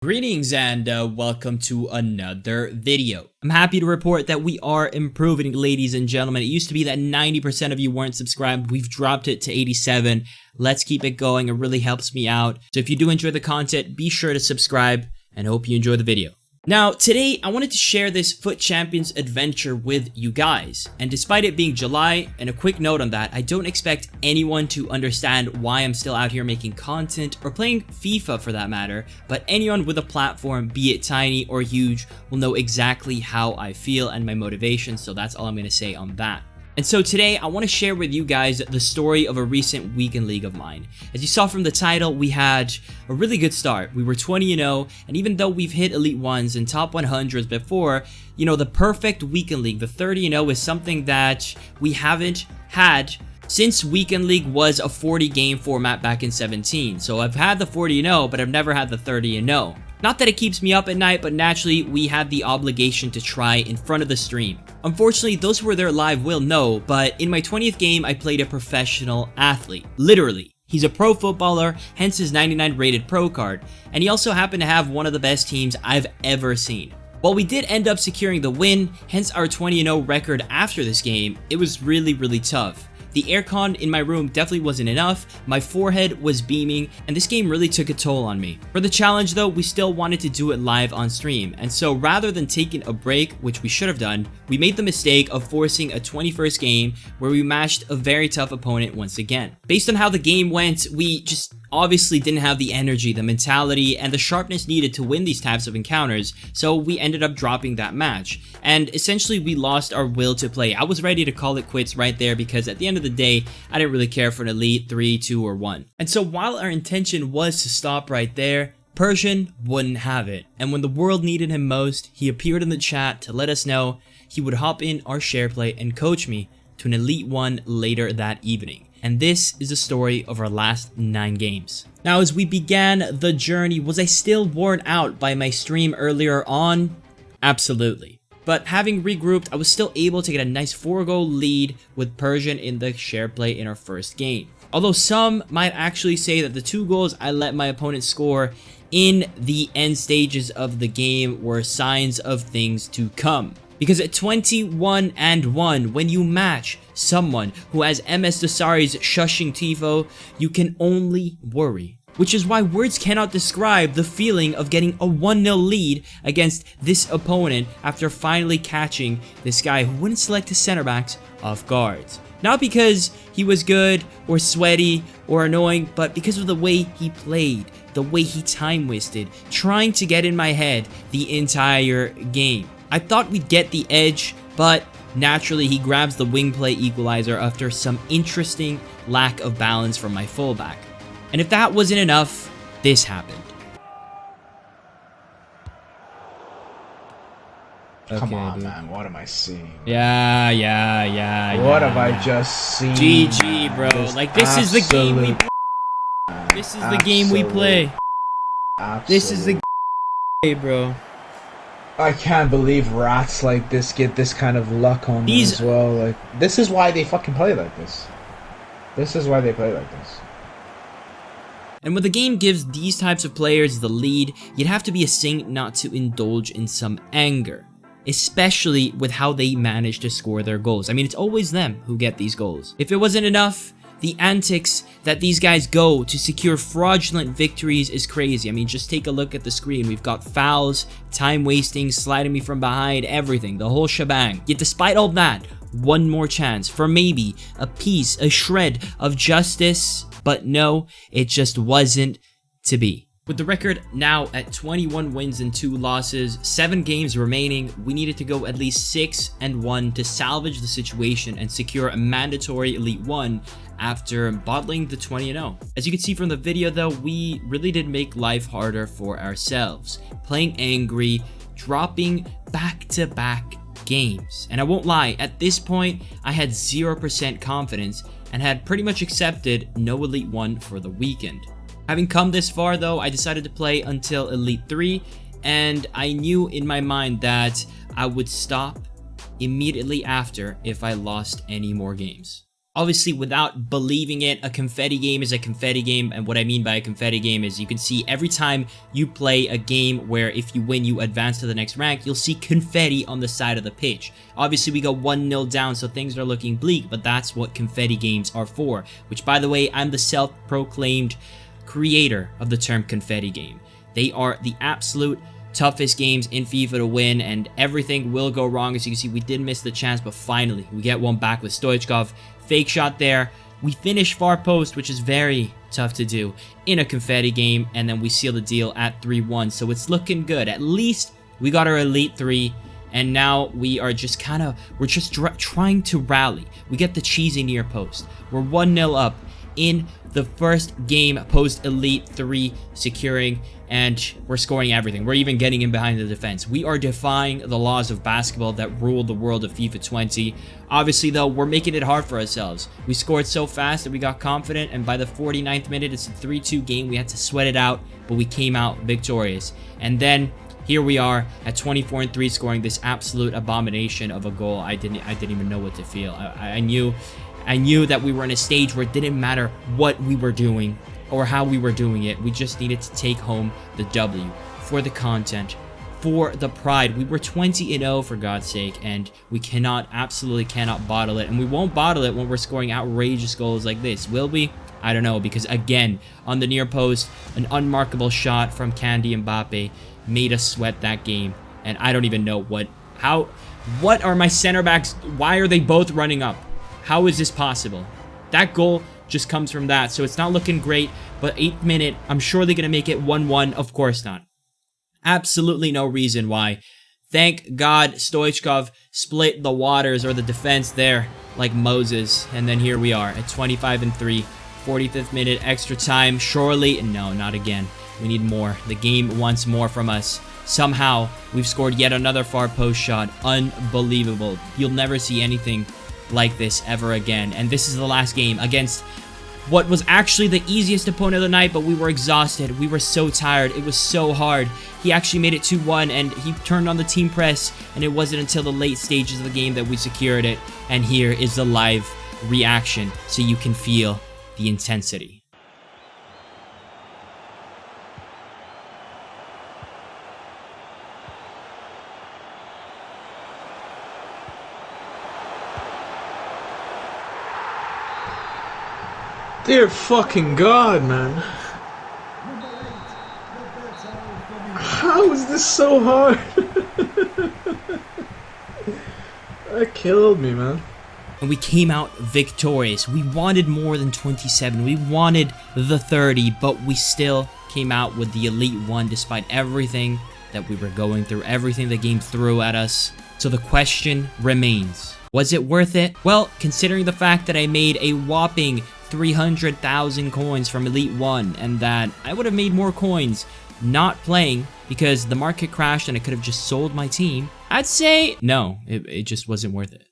Greetings and welcome to another video. I'm happy to report that we are improving, ladies and gentlemen. It used to be that 90% of you weren't subscribed. We've dropped it to 87. Let's keep it going. It really helps me out. So if you do enjoy the content, be sure to subscribe and hope you enjoy the video. Now, today I wanted to share this FUT Champions adventure with you guys. And despite it being July, and a quick note on that, I don't expect anyone to understand why I'm still out here making content or playing FIFA for that matter, but anyone with a platform, be it tiny or huge, will know exactly how I feel and my motivation, so that's all I'm going to say on that. And so today, I want to share with you guys the story of a recent weekend league of mine. As you saw from the title, we had a really good start. We were 20-0, and even though we've hit Elite 1s and top 100s before, you know, the perfect weekend league, the 30-0 is something that we haven't had since weekend league was a 40-game format back in 17. So I've had the 40-0, but I've never had the 30-0. Not that it keeps me up at night, but naturally, we had the obligation to try in front of the stream. Unfortunately, those who were there live will know, but in my 20th game, I played a professional athlete. Literally. He's a pro footballer, hence his 99 rated pro card, and he also happened to have one of the best teams I've ever seen. While we did end up securing the win, hence our 20-0 record after this game, it was really tough. The aircon in my room definitely wasn't enough, my forehead was beaming, and this game really took a toll on me. For the challenge though, we still wanted to do it live on stream, and so rather than taking a break, which we should have done, we made the mistake of forcing a 21st game where we matched a very tough opponent once again. Based on how the game went, we just obviously didn't have the energy, the mentality, and the sharpness needed to win these types of encounters, so we ended up dropping that match. And essentially, we lost our will to play. I was ready to call it quits right there because at the end of the day, I didn't really care for an Elite 3, 2, or 1. And so while our intention was to stop right there, Persian wouldn't have it. And when the world needed him most, he appeared in the chat to let us know he would hop in our share play and coach me to an Elite 1 later that evening. And this is the story of our last 9 games. Now, as we began the journey, was I still worn out by my stream earlier on? Absolutely. But having regrouped, I was still able to get a nice 4-goal lead with Persian in the share play in our first game. Although some might actually say that the 2 goals I let my opponent score in the end stages of the game were signs of things to come. Because at 21-1, when you match someone who has MS Dasari's shushing tifo, you can only worry. Which is why words cannot describe the feeling of getting a 1-0 lead against this opponent after finally catching this guy who wouldn't select his center backs off guards. Not because he was good or sweaty or annoying, but because of the way he played, the way he time wasted, trying to get in my head the entire game. I thought we'd get the edge, but naturally he grabs the wing play equalizer after some interesting lack of balance from my fullback. And if that wasn't enough, this happened. Come on, man. What am I seeing? Yeah. What have I just seen? GG, bro. Like, this is the game we play. This is the game we play. This is the game, bro. I can't believe rats like this get this kind of luck on them as well. Like, this is why they fucking play like this. This is why they play like this. And when the game gives these types of players the lead, you'd have to be a saint not to indulge in some anger. Especially with how they manage to score their goals. I mean, it's always them who get these goals. If it wasn't enough, the antics that these guys go to secure fraudulent victories is crazy. I mean, just take a look at the screen. We've got fouls, time wasting, sliding me from behind, everything, the whole shebang. Yet despite all that, one more chance for maybe a piece, a shred of justice. But no, it just wasn't to be. With the record now at 21 wins and 2 losses, 7 games remaining, we needed to go at least 6-1 to salvage the situation and secure a mandatory Elite 1 after bottling the 20-0. As you can see from the video though, we really did make life harder for ourselves, playing angry, dropping back-to-back games. And I won't lie, at this point, I had 0% confidence and had pretty much accepted no Elite 1 for the weekend. Having come this far though, I decided to play until Elite 3, and I knew in my mind that I would stop immediately after if I lost any more games. Obviously, without believing it, a confetti game is a confetti game, and what I mean by a confetti game is you can see every time you play a game where if you win, you advance to the next rank, you'll see confetti on the side of the pitch. Obviously, we go 1-0 down, so things are looking bleak, but that's what confetti games are for, which, by the way, I'm the self-proclaimed creator of the term confetti game. They are the absolute toughest games in FIFA to win, and everything will go wrong. As you can see, we did miss the chance, but finally, we get one back with Stoichkov. Fake shot there. We finish far post, which is very tough to do in a confetti game, and then we seal the deal at 3-1. So it's looking good. At least we got our Elite 3, and now we are just we're just trying to rally. We get the cheesy near post. We're 1-0 up in the first game post Elite 3 securing, and we're scoring everything. We're even getting in behind the defense. We are defying the laws of basketball that rule the world of FIFA 20. Obviously, though, we're making it hard for ourselves. We scored so fast that we got confident, and by the 49th minute, it's a 3-2 game. We had to sweat it out, but we came out victorious. And then here we are at 24-3, scoring this absolute abomination of a goal. I didn't even know what to feel. I knew that we were in a stage where it didn't matter what we were doing or how we were doing it. We just needed to take home the W for the content, for the pride. We were 20-0 for God's sake, and we absolutely cannot bottle it. And we won't bottle it when we're scoring outrageous goals like this, will we? I don't know, because again, on the near post, an unmarkable shot from Candy Mbappe made us sweat that game. And I don't even know what are my center backs? Why are they both running up? How is this possible? That goal just comes from that, so it's not looking great, but 8th minute, I'm sure they're going to make it 1-1. Of course not. Absolutely no reason why. Thank God Stoichkov split the waters or the defense there like Moses, and then here we are at 25-3, 45th minute, extra time. Surely, no, not again. We need more. The game wants more from us. Somehow, we've scored yet another far post shot. Unbelievable. You'll never see anything like this ever again. And this is the last game against what was actually the easiest opponent of the night, but we were exhausted. We were so tired. It was so hard. He actually made it 2-1, and he turned on the team press, and it wasn't until the late stages of the game that we secured it. And here is the live reaction so you can feel the intensity. Dear fucking God, man. How is this so hard? That killed me, man. And we came out victorious. We wanted more than 27. We wanted the 30, but we still came out with the Elite 1 despite everything that we were going through, everything the game threw at us. So the question remains, was it worth it? Well, considering the fact that I made a whopping 300,000 coins from Elite 1, and that I would have made more coins not playing because the market crashed and I could have just sold my team, I'd say no, it just wasn't worth it.